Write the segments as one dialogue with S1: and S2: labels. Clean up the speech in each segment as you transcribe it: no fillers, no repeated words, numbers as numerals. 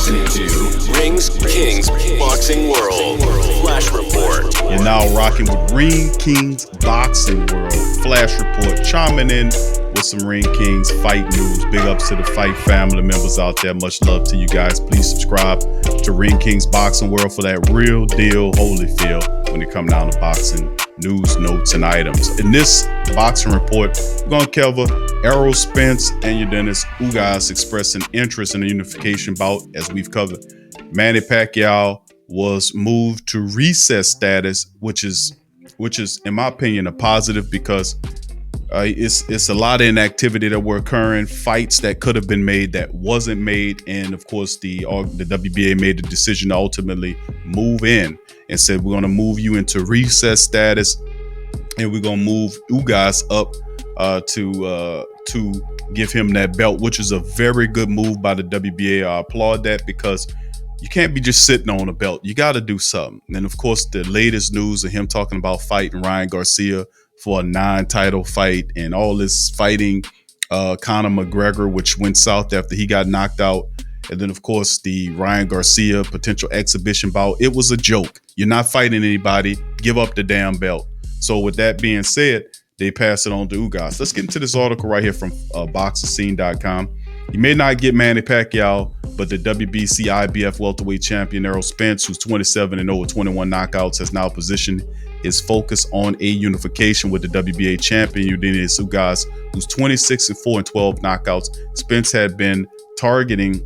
S1: listening to Rings Kings Boxing World Flash Report.
S2: You're now rocking with Ring Kings Boxing World Flash Report, chiming in with some Ring Kings fight news. Big ups to the fight family members out there. Much love to you guys. Please subscribe to Ring Kings Boxing World for that real deal Holyfield when it comes down to boxing news, notes, and items. In this boxing report, we're going to cover Errol Spence and Youdenis Ugas expressing interest in a unification bout, as we've covered. Manny Pacquiao was moved to recess status, which is, in my opinion, a positive because it's a lot of inactivity that were occurring, fights that could have been made that wasn't made, and of course the WBA made the decision to ultimately move in and said we're going to move you into recess status, and we're going to move Ugas up to give him that belt, which is a very good move by the WBA. I applaud that because you can't be just sitting on a belt. You got to do something. And of course, the latest news of him talking about fighting Ryan Garcia for a non-title fight and all this fighting Conor McGregor, which went south after he got knocked out. And then, of course, the Ryan Garcia potential exhibition bout. It was a joke. You're not fighting anybody. Give up the damn belt. So with that being said, they pass it on to Ugas. Let's get into this article right here from boxascene.com. You may not get Manny Pacquiao, but the WBC IBF welterweight champion Errol Spence, who's 27-0 with 21 knockouts, has now positioned his focus on a unification with the WBA champion Youdenis Ugas, who's 26-4 and 12 knockouts. Spence had been targeting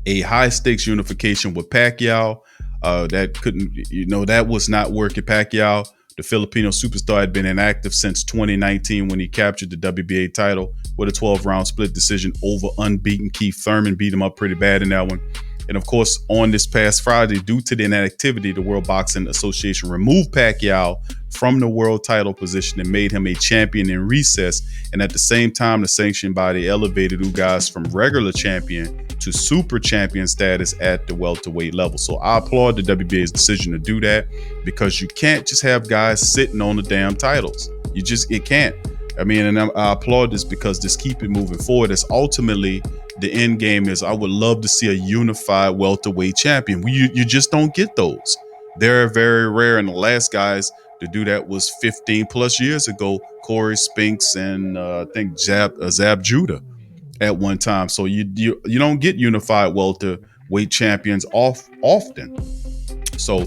S2: a high-stakes unification with Pacquiao. That was not working. Pacquiao, the Filipino superstar, had been inactive since 2019 when he captured the WBA title with a 12-round split decision over unbeaten Keith Thurman. Beat him up pretty bad in that one. And of course, on this past Friday, due to the inactivity, the World Boxing Association removed Pacquiao from the world title position and made him a champion in recess. And at the same time, the sanctioning body elevated Ugas from regular champion to super champion status at the welterweight level. So I applaud the WBA's decision to do that, because you can't just have guys sitting on the damn titles. It can't. I mean, and I applaud this because just keep it moving forward. It's ultimately the end game is I would love to see a unified welterweight champion. You just don't get those. They're very rare. And the last guys to do that was 15 plus years ago, Corey Spinks and I think Zab Judah at one time. So you don't get unified welterweight champions often. So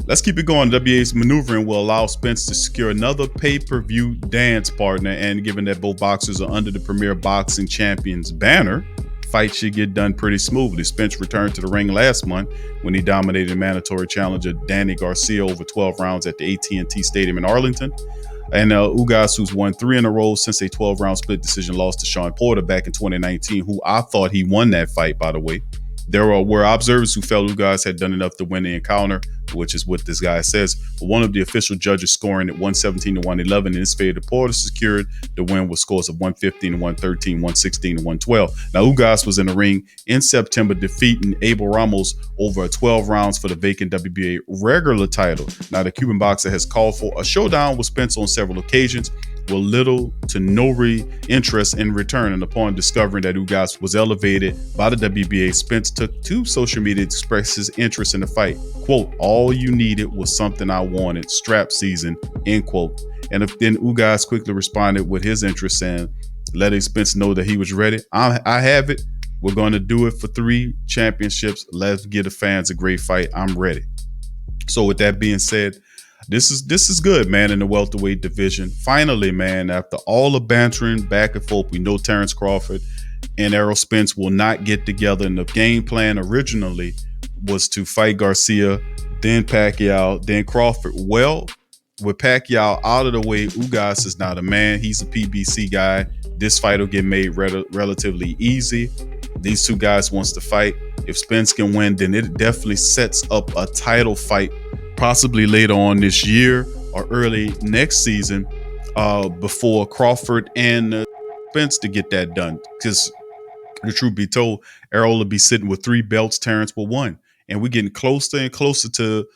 S2: let's keep it going. WBA's maneuvering will allow Spence to secure another pay-per-view dance partner, and given that both boxers are under the Premier Boxing Champions banner, fight should get done pretty smoothly. Spence returned to the ring last month when he dominated mandatory challenger Danny Garcia over 12 rounds at the AT&T Stadium in Arlington. And Ugas, who's won 3 in a row since a 12-round split decision loss to Sean Porter back in 2019, who I thought he won that fight, by the way. There were observers who felt Ugas had done enough to win the encounter, which is what this guy says. But one of the official judges scoring at 117-111 in his favor, Porter secured the win with scores of 115-113, 116-112. Now, Ugas was in the ring in September, defeating Abel Ramos over 12 rounds for the vacant WBA regular title. Now, the Cuban boxer has called for a showdown with Spence on several occasions, with little to no interest in return. And upon discovering that Ugas was elevated by the WBA, Spence took to social media to express his interest in the fight. Quote, "All you needed was something I wanted, strap season," end quote. And then Ugas quickly responded with his interest and letting Spence know that he was ready. I have it. We're going to do it for 3 championships. Let's give the fans a great fight. I'm ready. So with that being said, this is good, man, in the welterweight division. Finally, man, after all the bantering back and forth, we know Terrence Crawford and Errol Spence will not get together. And the game plan originally was to fight Garcia, then Pacquiao, then Crawford. Well, with Pacquiao out of the way, Ugas is not a man. He's a PBC guy. This fight will get made relatively easy. These two guys wants to fight. If Spence can win, then it definitely sets up a title fight, possibly later on this year or early next season, before Crawford and Spence to get that done. Because the truth be told, Errol will be sitting with 3 belts, Terrence with 1. And we're getting closer and closer to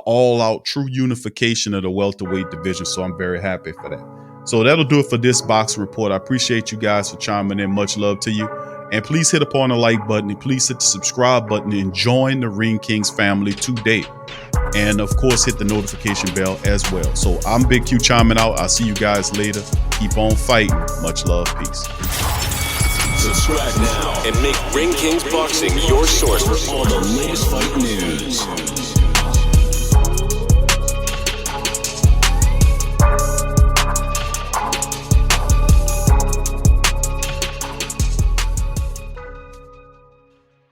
S2: all-out true unification of the welterweight division. So I'm very happy for that. So that'll do it for this boxing report. I appreciate you guys for chiming in. Much love to you. And please hit upon the like button and please hit the subscribe button and join the Ring Kings family today. And of course, hit the notification bell as well. So I'm Big Q chiming out. I'll see you guys later. Keep on fighting. Much love. Peace.
S1: Subscribe now and make Ring Kings Boxing your source for all the latest fight news.